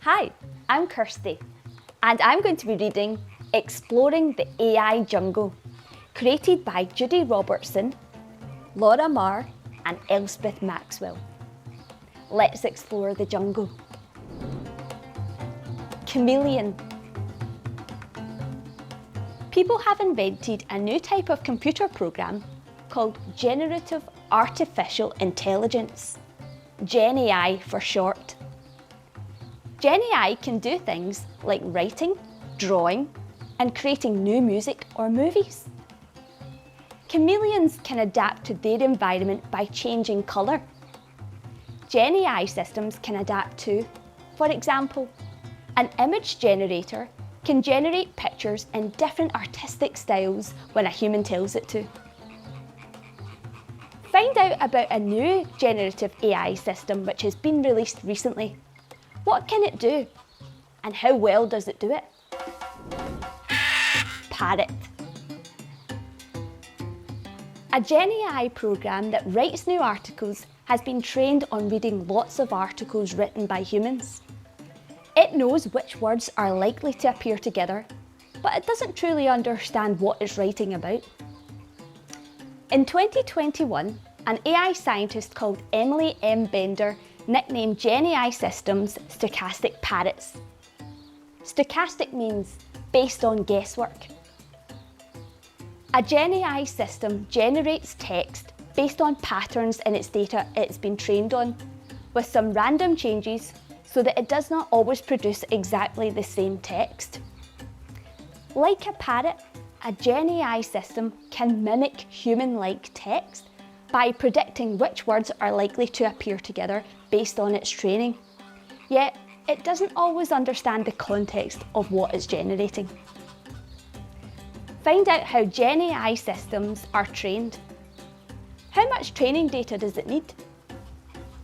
Hi, I'm Kirstie, and I'm going to be reading Exploring the AI Jungle, created by Judy Robertson, Laura Marr, and Elspeth Maxwell. Let's explore the jungle. Chameleon. People have invented a new type of computer program called Generative Artificial Intelligence, GenAI for short. GenAI can do things like writing, drawing, and creating new music or movies. Chameleons can adapt to their environment by changing colour. GenAI systems can adapt to, for example, an image generator can generate pictures in different artistic styles when a human tells it to. Find out about a new generative AI system which has been released recently. What can it do? And how well does it do it? Parrot. A GenAI program that writes new articles has been trained on reading lots of articles written by humans. It knows which words are likely to appear together, but it doesn't truly understand what it's writing about. In 2021, an AI scientist called Emily M. Bender nicknamed GenAI systems stochastic parrots. Stochastic means based on guesswork. A GenAI system generates text based on patterns in its data it's been trained on, with some random changes so that it does not always produce exactly the same text. Like a parrot, a GenAI system can mimic human-like text by predicting which words are likely to appear together based on its training. Yet, it doesn't always understand the context of what it's generating. Find out how GenAI systems are trained. How much training data does it need?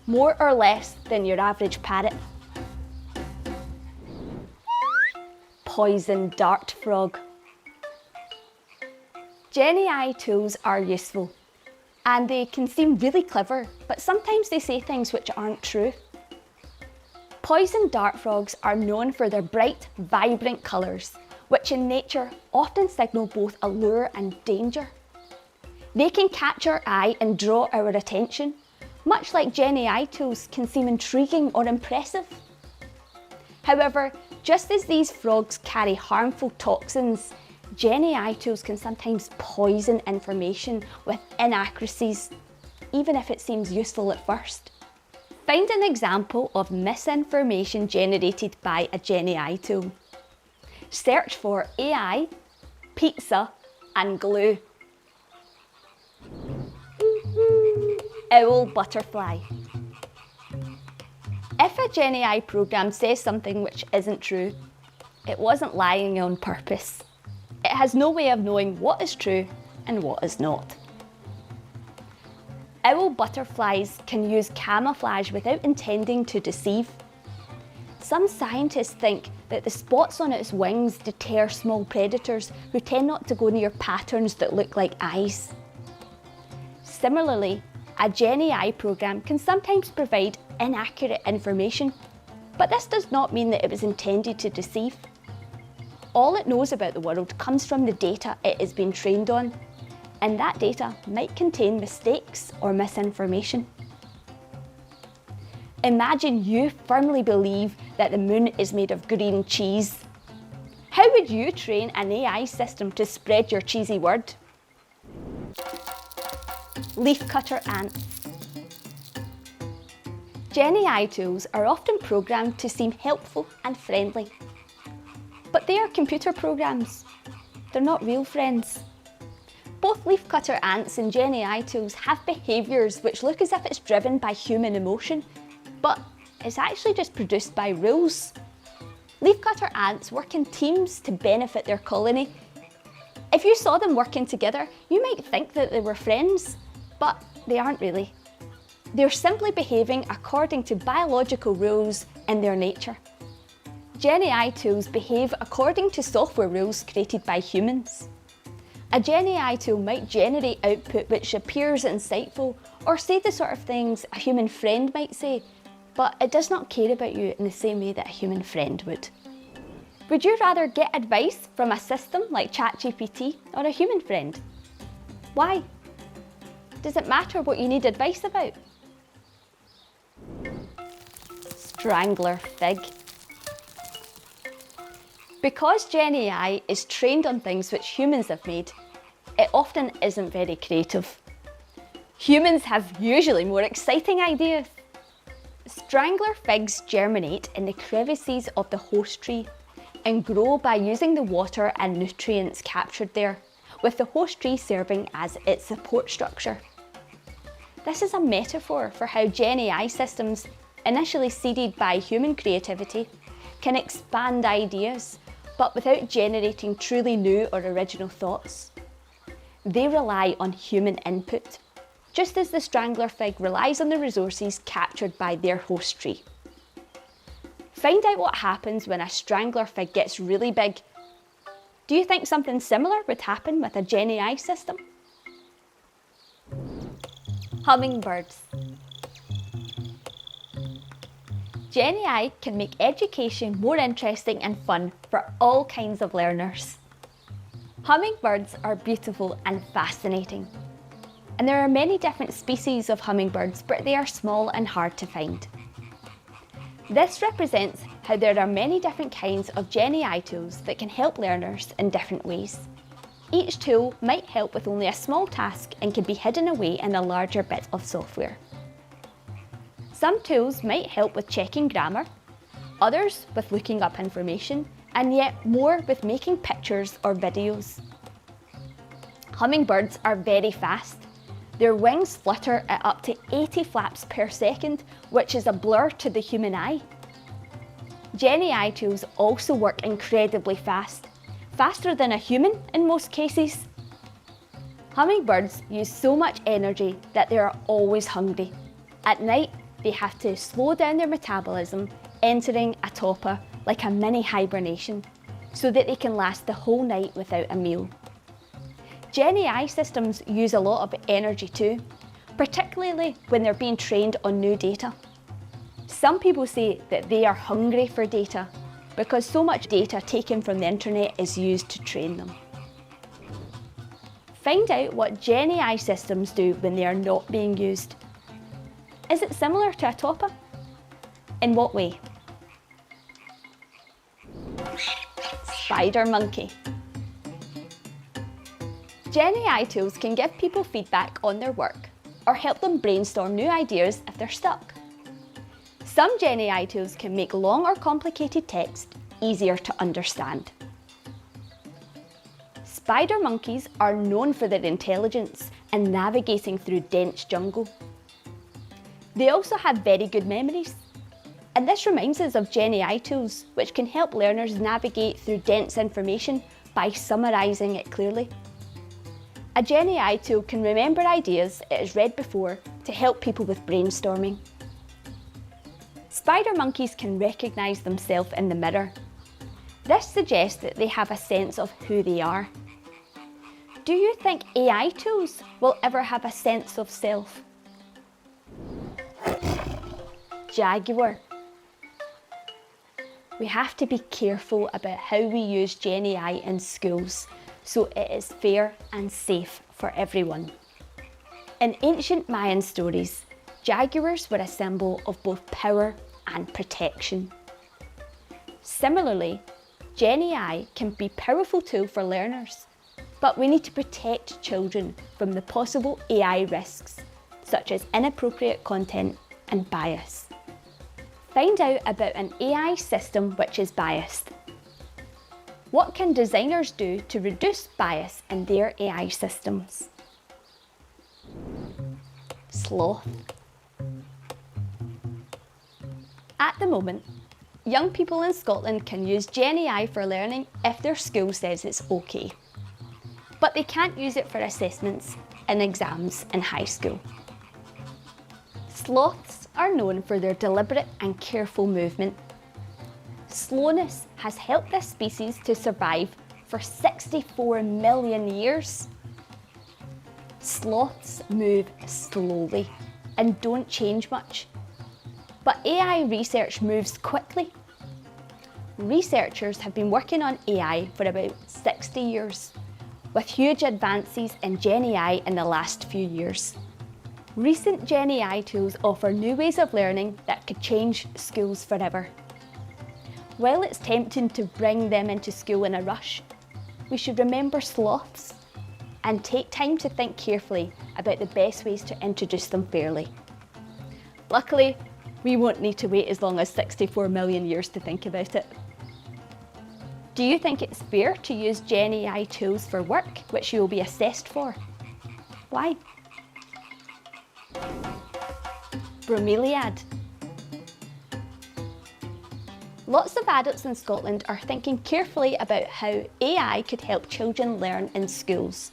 More or less than your average parrot. Poison dart frog. GenAI tools are useful, and they can seem really clever, but sometimes they say things which aren't true. Poison dart frogs are known for their bright, vibrant colours, which in nature often signal both allure and danger. They can catch our eye and draw our attention, much like GenAI tools can seem intriguing or impressive. However, just as these frogs carry harmful toxins, GenAI tools can sometimes poison information with inaccuracies, even if it seems useful at first. Find an example of misinformation generated by a GenAI tool. Search for AI, pizza, and glue. Owl butterfly. If a GenAI program says something which isn't true, it wasn't lying on purpose. It has no way of knowing what is true and what is not. Owl butterflies can use camouflage without intending to deceive. Some scientists think that the spots on its wings deter small predators who tend not to go near patterns that look like eyes. Similarly, a GenAI program can sometimes provide inaccurate information, but this does not mean that it was intended to deceive. All it knows about the world comes from the data it has been trained on, and that data might contain mistakes or misinformation. Imagine you firmly believe that the moon is made of green cheese. How would you train an AI system to spread your cheesy word? Leafcutter ants. GenAI tools are often programmed to seem helpful and friendly. But they are computer programs. They're not real friends. Both leafcutter ants and GenAI tools have behaviours which look as if it's driven by human emotion, but it's actually just produced by rules. Leafcutter ants work in teams to benefit their colony. If you saw them working together, you might think that they were friends, but they aren't really. They're simply behaving according to biological rules in their nature. GenAI tools behave according to software rules created by humans. A GenAI tool might generate output which appears insightful or say the sort of things a human friend might say, but it does not care about you in the same way that a human friend would. Would you rather get advice from a system like ChatGPT or a human friend? Why? Does it matter what you need advice about? Strangler fig. Because GenAI is trained on things which humans have made, it often isn't very creative. Humans have usually more exciting ideas. Strangler figs germinate in the crevices of the host tree and grow by using the water and nutrients captured there, with the host tree serving as its support structure. This is a metaphor for how GenAI systems, initially seeded by human creativity, can expand ideas, but without generating truly new or original thoughts. They rely on human input, just as the Strangler fig relies on the resources captured by their host tree. Find out what happens when a Strangler fig gets really big. Do you think something similar would happen with a GenAI system? Hummingbirds. GenAI can make education more interesting and fun for all kinds of learners. Hummingbirds are beautiful and fascinating. And there are many different species of hummingbirds, but they are small and hard to find. This represents how there are many different kinds of GenAI tools that can help learners in different ways. Each tool might help with only a small task and can be hidden away in a larger bit of software. Some tools might help with checking grammar, others with looking up information, and yet more with making pictures or videos. Hummingbirds are very fast. Their wings flutter at up to 80 flaps per second, which is a blur to the human eye. GenAI tools also work incredibly fast, faster than a human in most cases. Hummingbirds use so much energy that they are always hungry. At night, they have to slow down their metabolism, entering a torpor like a mini hibernation, so that they can last the whole night without a meal. GenAI systems use a lot of energy too, particularly when they're being trained on new data. Some people say that they are hungry for data because so much data taken from the internet is used to train them. Find out what GenAI systems do when they are not being used. Is it similar to a torpor? In what way? Spider monkey. GenAI tools can give people feedback on their work or help them brainstorm new ideas if they're stuck. Some GenAI tools can make long or complicated text easier to understand. Spider monkeys are known for their intelligence and navigating through dense jungle. They also have very good memories. And this reminds us of GenAI tools, which can help learners navigate through dense information by summarising it clearly. A GenAI tool can remember ideas it has read before to help people with brainstorming. Spider monkeys can recognise themselves in the mirror. This suggests that they have a sense of who they are. Do you think AI tools will ever have a sense of self? Jaguar. We have to be careful about how we use GenAI in schools so it is fair and safe for everyone. In ancient Mayan stories, jaguars were a symbol of both power and protection. Similarly, GenAI can be a powerful tool for learners, but we need to protect children from the possible AI risks, such as inappropriate content and bias. Find out about an AI system which is biased. What can designers do to reduce bias in their AI systems? Sloth. At the moment, young people in Scotland can use GenAI for learning if their school says it's okay. But they can't use it for assessments and exams in high school. Sloths are known for their deliberate and careful movement. Slowness has helped this species to survive for 64 million years. Sloths move slowly and don't change much. But AI research moves quickly. Researchers have been working on AI for about 60 years, with huge advances in GenAI in the last few years. Recent GenAI tools offer new ways of learning that could change schools forever. While it's tempting to bring them into school in a rush, we should remember sloths and take time to think carefully about the best ways to introduce them fairly. Luckily, we won't need to wait as long as 64 million years to think about it. Do you think it's fair to use GenAI tools for work, which you will be assessed for? Why? Bromeliad. Lots of adults in Scotland are thinking carefully about how AI could help children learn in schools.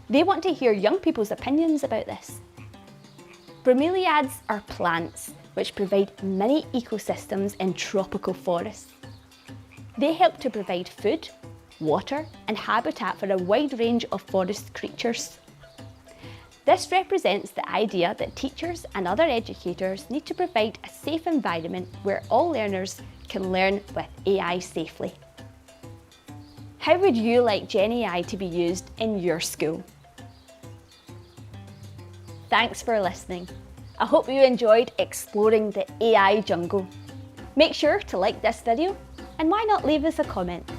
They want to hear young people's opinions about this. Bromeliads are plants which provide mini ecosystems in tropical forests. They help to provide food, water and habitat for a wide range of forest creatures. This represents the idea that teachers and other educators need to provide a safe environment where all learners can learn with AI safely. How would you like GenAI to be used in your school? Thanks for listening. I hope you enjoyed exploring the AI jungle. Make sure to like this video, and why not leave us a comment?